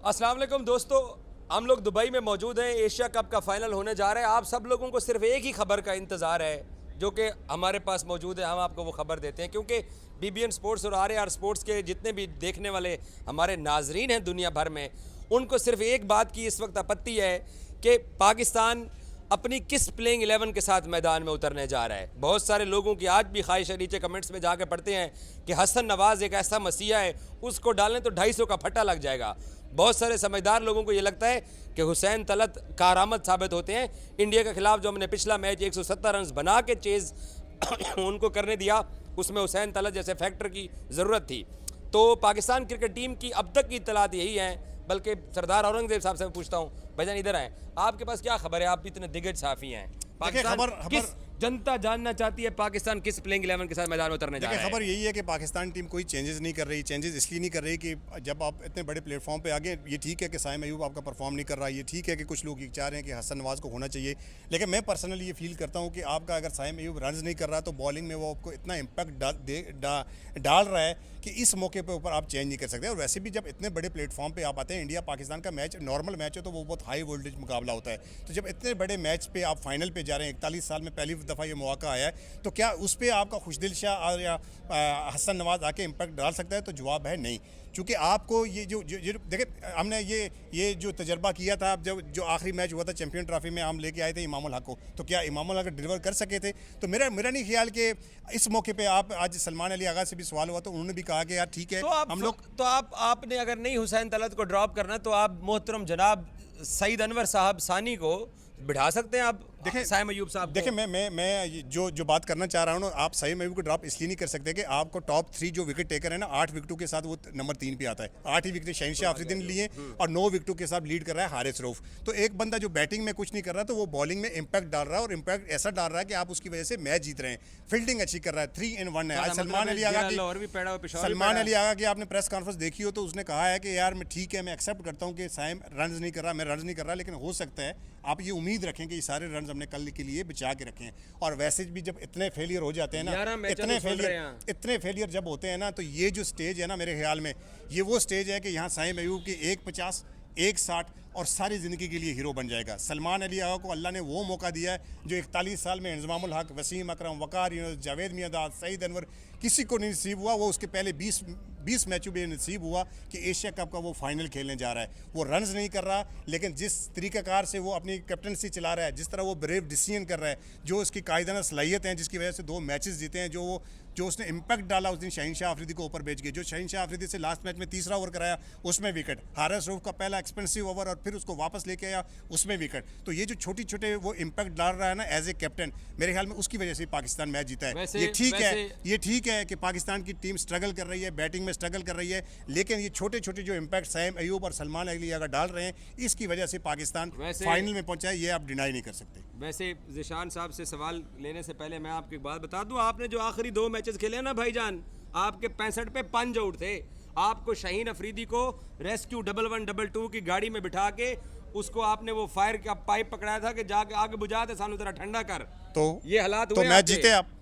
अस्सलाम वालेकुम दोस्तों, हम लोग दुबई में मौजूद हैं। एशिया कप का फाइनल होने जा रहा है। आप सब लोगों को सिर्फ एक ही खबर का इंतज़ार है जो कि हमारे पास मौजूद है। हम आपको वो खबर देते हैं क्योंकि बीबीएन स्पोर्ट्स और आर स्पोर्ट्स के जितने भी देखने वाले हमारे नाजरीन हैं दुनिया भर में, उनको सिर्फ एक बात की इस वक्त आपत्ति है कि पाकिस्तान अपनी किस प्लेइंग 11 के साथ मैदान में उतरने जा रहा है। बहुत सारे लोगों की आज भी ख्वाहिश है, नीचे कमेंट्स में जाके पढ़ते हैं कि हसन नवाज़ एक ऐसा मसीहा है, उसको डालें तो 250 का फट्टा लग जाएगा। बहुत सारे समझदार लोगों को ये लगता है कि हुसैन तलत कारआमद साबित होते हैं। इंडिया के खिलाफ जो हमने पिछला मैच 170 रन बना के चेज़ उनको करने दिया, उसमें हुसैन तलत जैसे फैक्टर की ज़रूरत थी। तो पाकिस्तान क्रिकेट टीम की अब तक की इत्तलात यही है, बल्कि सरदार औरंगजेब साहब से मैं पूछता हूँ, भाईजान इधर आए, आपके पास क्या खबर है? आप भी इतने दिग्गज साफ़ी हैं। पाकिस्तान किस जनता जानना चाहती है पाकिस्तान किस प्लेइंग 11 के साथ मैदान में उतरने जा रहा है। खबर यही है कि पाकिस्तान टीम कोई चेंजेस नहीं कर रही। चेंजेस इसलिए नहीं कर रही कि जब आप इतने बड़े प्लेटफॉर्म पे आगे, ये ठीक है कि साइम अयूब आपका परफॉर्म नहीं कर रहा, ये ठीक है कि कुछ लोग ये चाह रहे हैं कि हसन नवाज़ को होना चाहिए, लेकिन मैं पर्सनली ये फील करता हूँ कि आपका अगर साइम अयूब रन नहीं कर रहा तो बॉलिंग में वो आपको इतना इम्पैक्ट डाल रहा है कि इस मौके पे ऊपर आप चेंज नहीं कर सकते। और वैसे भी जब इतने बड़े प्लेटफॉर्म पे आप आते हैं, इंडिया पाकिस्तान का मैच नॉर्मल मैच है तो वो बहुत हाई वोल्टेज मुकाबला होता है, तो जब इतने बड़े मैच पे आप फाइनल पे जा रहे हैं, 41 साल में पहली दफ़ा ये मौका आया है, तो क्या उस पर आपका खुशदिल शाह या हसन नवाज आके इम्पैक्ट डाल सकता है? तो जवाब है नहीं, क्योंकि आपको ये जो देखिए हमने ये जो तजर्बा किया था, जब जो आखिरी मैच हुआ था चैंपियन ट्रॉफी में, हम लेके आए थे इमामुल हक को, तो क्या इमामुल हक डिलीवर कर सके थे? तो मेरा नहीं ख्याल कि इस मौके पे आप आज सलमान अली आगा से भी सवाल हुआ तो उन्होंने भी कहा कि यार ठीक है, हम लोग तो आपने अगर नहीं हुसैन तलत को ड्रॉप करना तो आप मोहतरम जनाब सईद अनवर साहब सानी को बिठा सकते हैं। आप देखें साइम अयूब साहब, देखिए मैं जो बात करना चाह रहा हूँ ना, आप साइम अयूब को ड्रॉप इसलिए नहीं कर सकते कि आपको टॉप 3 जो विकेट टेकर है ना, 8 विकेटों के साथ वो नंबर 3 पे आता है। 8 ही विकेट शहनशाह अफरीदी ने लिए और 9 विकेटों के साथ लीड कर रहा है हारिस रऊफ। तो एक बंदा जो बैटिंग में कुछ नहीं कर रहा तो वो बॉलिंग में इंपैक्ट डाल रहा है, और इंपैक्ट ऐसा डाल रहा है कि आप उसकी वजह से मैच जीत रहे हैं। फील्डिंग अच्छी कर रहा है, 3 in 1 है। आज सलमान अली आगा की आपने प्रेस कॉन्फ्रेंस देखी हो तो उसने कहा है कि यार मैं ठीक है, मैं एक्सेप्ट करता हूँ कि साइम रन नहीं कर रहा, मैं रन नहीं कर रहा, लेकिन हो सकता है आप ये उम्मीद रखें कि ये सारे रन हमने कल के लिए बचा के रखें। और वैसे भी जब इतने फेलियर हो जाते हैं ना, इतने फेलियर जब होते हैं ना, तो ये जो स्टेज है ना, मेरे ख्याल में ये वो स्टेज है कि यहाँ साइम अयूब की 150 160 और सारी ज़िंदगी के लिए हीरो बन जाएगा। सलमान अली आगा को अल्लाह ने वो मौका दिया है जो 41 साल में इंज़मामुल हक, वसीम अकरम, वकार यूनुस, जावेद मियांदाद, सईद अनवर किसी को नहीं नसीब हुआ। वो उसके पहले 20 मैचों में नसीब हुआ कि एशिया कप का वो फाइनल खेलने जा रहा है। वो रन्स नहीं कर रहा, लेकिन जिस तरीक़ाकार से वो अपनी कैप्टनसी चला रहा है, जिस तरह वो ब्रेव डिसीजन कर रहा है, जो उसकी कायदाना सलाहियत हैं, जिसकी वजह से 2 मैचेस जीते हैं, जो उसने इम्पैक्ट डाला उस दिन शहनशाह अफरीदी को ऊपर भेज के, जो शहनशाह अफरीदी से लास्ट मैच में तीसरा ओवर कराया उसमें विकेट, हारिस रऊफ का पहला एक्सपेंसिव ओवर और फिर उसको वापस लेके आया उसमें विकेट। तो ये जो छोटे वो इम्पैक्ट डाल रहा है ना एज ए कैप्टन, मेरे ख्याल में उसकी वजह से पाकिस्तान मैच जीता है। ये ठीक है कि पाकिस्तान की टीम स्ट्रगल कर रही है, बैटिंग में स्ट्रगल कर रही है, लेकिन ये छोटे जो इम्पैक्ट साइम अयूब और सलमान अली अगर डाल रहे हैं, इसकी वजह से पाकिस्तान फाइनल में पहुंचा है, ये आप डिनाई नहीं कर सकते। वैसे ज़िशान साहब से सवाल लेने से पहले मैं आपको एक बात बता दूं, आपने जो आखिरी 2 मैचेस खेले ना भाईजान, आपके 65 पे 5 आउट थे। आपको शाहीन अफरीदी को रेस्क्यू 11-12 की गाड़ी में बिठा के उसको आपने वो फायर का पाइप पकड़ाया था कि जाके आगे बुझा दे, सानू तेरा ठंडा कर। तो ये हालात हुए, तो मैच जीते आप,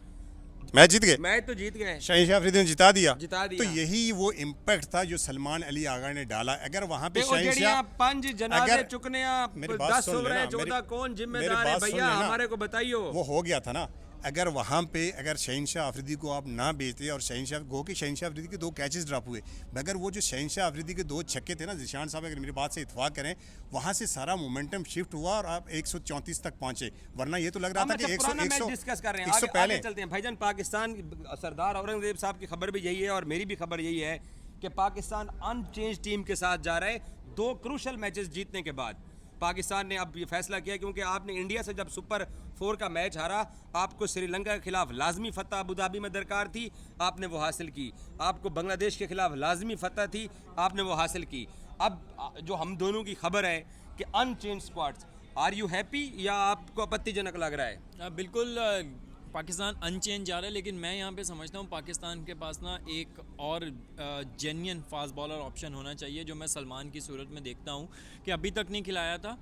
मैच जीत गए, मैच तो जीत गए, शहनशाह अफरीदी ने जिता दिया। तो यही वो इम्पैक्ट था जो सलमान अली आगा ने डाला। अगर वहां पे शहनशाह 5 जनाजे चुकने 10 ओवर 14 कौन जिम्मेदार है भैया, हमारे को बताइयो। वो हो गया था ना, अगर वहाँ पे अगर शहनशाह अफरीदी को आप ना बेचते और शहनशाह अफरीदी के 2 कैचेस ड्रॉप हुए, मगर वो जो शहनशाह अफरीदी के 2 छक्के थे ना, जिशान साहब अगर मेरी बात से इत्फाक करें, वहाँ से सारा मोमेंटम शिफ्ट हुआ और आप 134 तक पहुँचे, वरना ये तो लग रहा था कि 100 डिस्कस कर रहे हैं, आगे चलते हैं भाईजान। पाकिस्तान सरदार औरंगजेब साहब की खबर भी यही है और मेरी भी खबर यही है कि पाकिस्तान अनचेंज टीम के साथ जा रहा है 2 क्रूशल मैचेस जीतने के बाद। पाकिस्तान ने अब ये फैसला किया क्योंकि आपने इंडिया से जब सुपर 4 का मैच हारा, आपको श्रीलंका के खिलाफ लाजमी फतह अबू धाबी में दरकार थी, आपने वो हासिल की। आपको बांग्लादेश के खिलाफ लाजमी फतह थी, आपने वो हासिल की। अब जो हम दोनों की खबर है कि unchanged squads, are you happy या आपको आपत्तिजनक लग रहा है? बिल्कुल पाकिस्तान अनचेंज जा रहा है, लेकिन मैं यहाँ पे समझता हूँ पाकिस्तान के पास ना एक और जेन्युइन फास्ट बॉलर ऑप्शन होना चाहिए, जो मैं सलमान की सूरत में देखता हूँ कि अभी तक नहीं खिलाया था।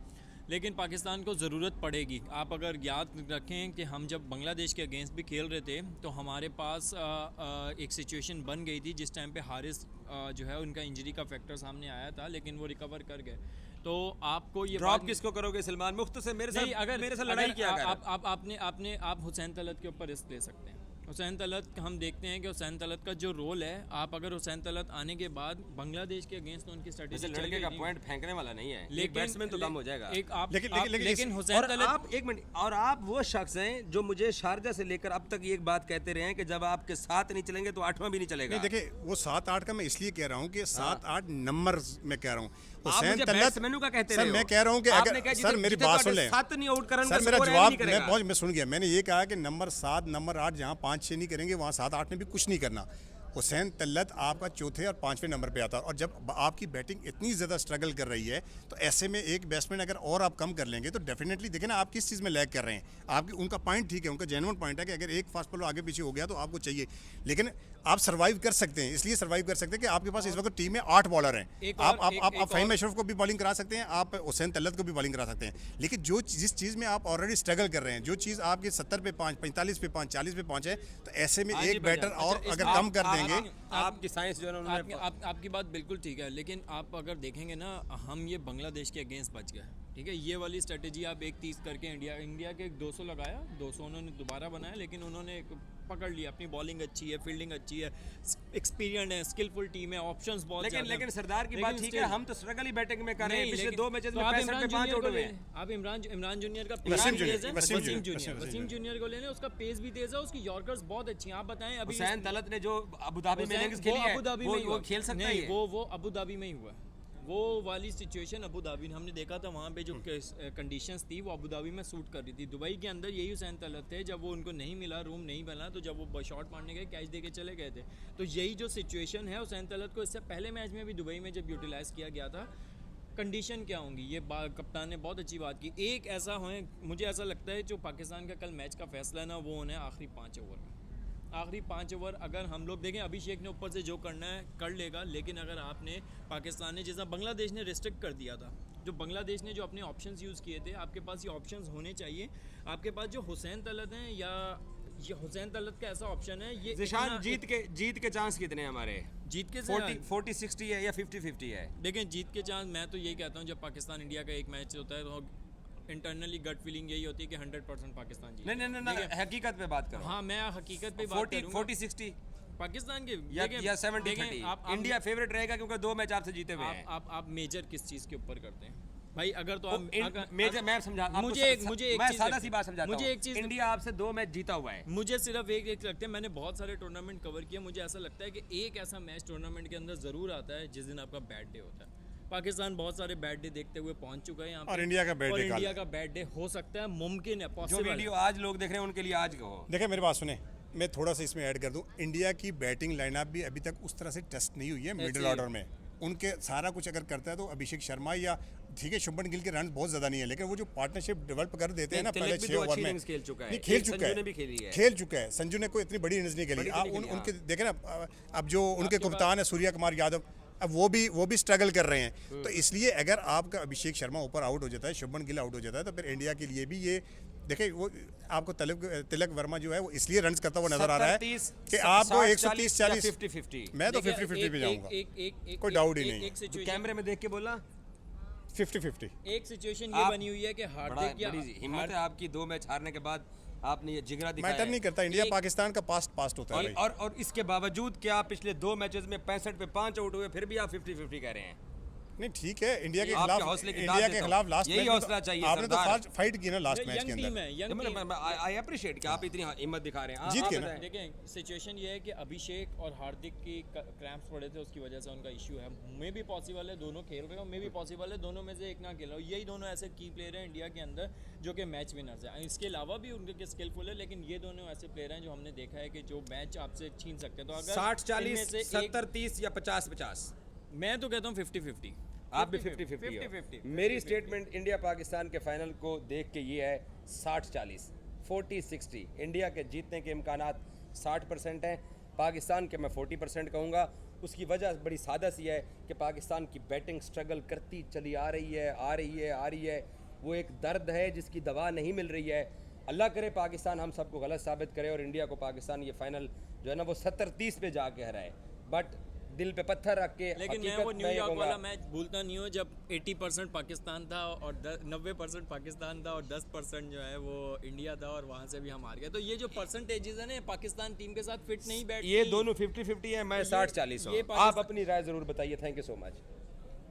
लेकिन पाकिस्तान को ज़रूरत पड़ेगी। आप अगर याद रखें कि हम जब बांग्लादेश के अगेंस्ट भी खेल रहे थे तो हमारे पास एक सिचुएशन बन गई थी जिस टाइम पे हारिस जो है उनका इंजरी का फैक्टर सामने आया था, लेकिन वो रिकवर कर गए। तो आपको ये ड्रॉप किसको करोगे सलमान मुफ्त से? मेरे नहीं, साथ अगर मेरे साथ लड़ाई क्या कर? आप हुसैन तलत के ऊपर रिस्क ले सकते हैं। हुसैन तलत हम देखते हैं कि हुसैन तलत का जो रोल है, आप अगर हुसैन तलत आने के बाद बांग्लादेश के अगेंस्ट उनकी वैसे स्ट्रेटेजी लड़के का पॉइंट फेंकने वाला नहीं है, एक बैट्समैन तो कम हो जाएगा। लेकिन हुसैन और तलत आप एक मिनट, और आप वो शख्स हैं जो मुझे शारजा से लेकर अब तक ये एक बात कहते रहे हैं कि जब आपके साथ नहीं चलेंगे तो आठवां भी नहीं चलेगा। नहीं देखिए, वो 7-8 का मैं इसलिए कह रहा हूँ कि 7-8 नंबर में कह रहा हूँ। आप हुसैन मुझे तलत बैट्समैनों का कहते सर रहे हो। मैं कह रहा हूँ कि आपने अगर कहा सर मेरी बात सुन लें, 7 नहीं आउट करेंगे सर मेरा जवाब मैं सुन गया। मैंने ये कहा कि नंबर 7 नंबर 8 जहाँ 5-6 नहीं करेंगे वहाँ 7-8 में भी कुछ नहीं करना। हुसैन तलत आपका चौथे और 5वें नंबर पे आता है, और जब आपकी बैटिंग इतनी ज़्यादा स्ट्रगल कर रही है तो ऐसे में एक बैट्समैन अगर और आप कम कर लेंगे तो डेफिनेटली देखें ना आप किस चीज़ में लैग कर रहे हैं। आपकी उनका पॉइंट ठीक है, उनका जेन्युइन पॉइंट है कि अगर एक फास्ट बॉलर आगे पीछे हो गया तो आपको चाहिए, लेकिन आप सर्वाइव कर सकते हैं। इसलिए सर्वाइव कर सकते हैं कि आपके पास इस वक्त टीम में 8 बॉलर हैं। आप फ़हीम अशरफ को भी बॉलिंग करा सकते हैं, आप हुसैन तलत को भी बॉलिंग करा सकते हैं, लेकिन जिस चीज़ में आप ऑलरेडी स्ट्रगल कर रहे हैं, जो चीज़ आपके 70 पे 5, 45 पे 5, 40 पे 5 है, तो ऐसे में एक बैटर और अगर कम कर देंगे। आपकी साइंस जो है उन्होंने आपकी बात बिल्कुल ठीक है, लेकिन आप अगर देखेंगे ना, हम ये बांग्लादेश के अगेंस्ट बच गए, ठीक है। ये वाली स्ट्रेटेजी आप 1-30 करके इंडिया के 200 लगाया, 200 उन्होंने दोबारा बनाया, लेकिन उन्होंने पकड़ लिया। अपनी बॉलिंग अच्छी है, फील्डिंग अच्छी है, एक्सपीरियंस है, स्किलफुल टीम है, ऑप्शंस बहुत ज़्यादा हैं। लेकिन सरदार की बात ठीक है, हम तो स्ट्रगल ही बैटिंग में कर रहे हैं। पिछले 2 मैचेस में आप 65 पे 5 आउट हुए हैं। आप इमरान जूनियर का वसीम पेस तेज है, जूनियर, वसीम जूनियर को लेने, उसका पेस भी तेज है, उसकी यॉर्कर्स बहुत अच्छी हैं। आप बताएं अभी हुसैन तलत ने जो अबू धाबी में इनिंग्स खेली है वो खेल सकता है। वो अबू धाबी में ही हुआ। वो वाली सिचुएशन अबू धाबी में हमने देखा था, वहाँ पे जो कंडीशंस थी वो अबू धाबी में सूट कर रही थी। दुबई के अंदर यही हुसैन तलत थे, जब वो उनको नहीं मिला, रूम नहीं मिला, तो जब वो शॉट मारने गए कैच दे के चले गए थे। तो यही जो सिचुएशन है हुसैन तलत को इससे पहले मैच में भी दुबई में जब यूटिलाइज़ किया गया था, कंडीशन क्या होंगी ये कप्तान ने बहुत अच्छी बात की। एक ऐसा हो, मुझे ऐसा लगता है जो पाकिस्तान का कल मैच का फैसला है ना, वो होना है आखिरी 5 ओवर में। आखिरी 5 ओवर अगर हम लोग देखें, अभिषेक ने ऊपर से जो करना है कर लेगा, लेकिन अगर आपने पाकिस्तान ने जैसा बांग्लादेश ने रिस्ट्रिक्ट कर दिया था, जो बांग्लादेश ने जो अपने ऑप्शंस यूज़ किए थे, आपके पास ये ऑप्शंस होने चाहिए। आपके पास जो हुसैन तलत हैं, या ये हुसैन तलत का ऐसा ऑप्शन है, ये जिशान जीत के चांस कितने हैं हमारे? जीत के 40-60 है या 50-50 है? देखें, जीत के चांस मैं तो यही कहता हूँ, जब पाकिस्तान इंडिया का एक मैच होता है तो इंटरनली गट फीलिंग यही होती है कि 100% पाकिस्तान जीत। नहीं, हकीकत पे बात करो। हाँ, मैं हकीकत पे बात करूंगा। 40-60 पाकिस्तान के या 70-30 इंडिया फेवरेट रहेगा क्योंकि 2 मैच आपसे जीते हुए हैं। आप मेजर किस चीज़ के ऊपर करते हैं भाई? अगर तो आप मेजर, मैं समझा, मुझे एक सादा सी बात समझाता हूं। मुझे एक चीज़, इंडिया आपसे 2 मैच जीता हुआ है। मुझे सिर्फ एक लगता है, मैंने बहुत सारे टूर्नामेंट कवर किया, मुझे ऐसा लगता है कि एक ऐसा मैच टूर्नामेंट के अंदर ज़रूर आता है जिस दिन आपका बैड डे होता है। पाकिस्तान बहुत सारे बैड डे देखते हुए पहुंच चुका है यहाँ और इंडिया का बैड डे हो सकता है, मुमकिन है, पॉसिबल। जो वीडियो आज लोग देख रहे हैं उनके लिए आज कहो। देखिए मेरी बात सुने, मैं थोड़ा सा इसमें ऐड कर दूं। इंडिया की बैटिंग लाइनअप भी अभी तक उस तरह से टेस्ट नहीं हुई है मिडिल ऑर्डर में। उनके सारा कुछ अगर करता है तो अभिषेक शर्मा या ठीक है शुभमन गिल के रन बहुत ज़्यादा नहीं है, लेकिन वो जो पार्टनरशिप डेवलप कर देते हैं ना पहले 6 ओवर में, खेल चुका है, खेल चुका है। संजू ने कोई इतनी बड़ी इनिंग्स नहीं खेली। आप उनके देखें ना, अब जो उनके कप्तान है सूर्या कुमार यादव, अब वो भी स्ट्रगल कर रहे हैं। तो इसलिए अगर आपका अभिषेक शर्मा ऊपर आउट हो जाता है, शुभमन गिल आउट हो जाता है, तो फिर इंडिया के लिए भी ये देखिए, वो आपको तिलक वर्मा जो है वो इसलिए रन्स करता हुआ नजर आ रहा है कि आपको 130-40 50-50 मैं तो 50-50 पे जाऊंगा, कोई डाउट ही नहीं। कैमरे में देख के बोला 50-50। एक सिचुएशन ये बनी हुई है कि हार्दिक या हिम्मत है आपकी 2 मैच हारने के बाद आपने ये जिगरा दिखाया। मैटर नहीं करता, इंडिया पाकिस्तान का पास्ट होता है। और इसके बावजूद क्या आप पिछले 2 मैचेस में 65 पे 5 आउट हुए, फिर भी आप 50-50 कह रहे हैं? नहीं ठीक है, इंडिया के खिलाफ लास्ट यही हौसला चाहिए। आपने तो फाइट की ना लास्ट मैच के अंदर। आई अप्रिशिएट कि आप इतनी हिम्मत दिखा रहे हैं। जीत के ना देखें, सिचुएशन ये है कि अभिषेक और हार्दिक की क्रैम्प्स पड़े थे, उसकी वजह से उनका इशू है। मैं भी पॉसिबल है दोनों खेल रहे हो, मैं भी पॉसिबल है दोनों में से एक ना खेल रहा हूँ। यही दोनों ऐसे की प्लेयर हैं इंडिया के अंदर जो कि मैच विनर्स हैं। इसके अलावा भी उनके स्किलफुल है, लेकिन ये दोनों ऐसे प्लेयर हैं जो हमने देखा है कि जो मैच आपसे छीन सकते हैं। तो अगर 60-40, 70-30 या 50-50, मैं तो कहता हूँ 50-50। आप भी 50-50। मेरी स्टेटमेंट इंडिया पाकिस्तान के फाइनल को देख के ये है 60-40, 40-60। इंडिया के जीतने के इम्कानात 60% हैं, पाकिस्तान के मैं 40% कहूँगा। उसकी वजह बड़ी सादा सी है कि पाकिस्तान की बैटिंग स्ट्रगल करती चली आ रही है। वो एक दर्द है जिसकी दवा नहीं मिल रही है। अल्लाह करे पाकिस्तान हम सबको गलत साबित करे और इंडिया को पाकिस्तान ये फाइनल जो है ना वो 70-30 पे जाके हराए। बट दिल पे पत्थर रख के लेकिन मैं हकीकत वो मैं ये न्यूयॉर्क कहूँगा- वाला मैच भूलता नहीं हूँ जब 80% पाकिस्तान था और 90% पाकिस्तान था और 10% जो है वो इंडिया था और वहाँ से भी हम हार गए। तो ये जो परसेंटेजेस है ना पाकिस्तान टीम के साथ फिट नहीं बैठती। ये दोनों 50-50 है, मैं ये- 60-40 हूँ। ये आप पाकिस्तान- अपनी राय ज़रूर बताइए। Thank you so much.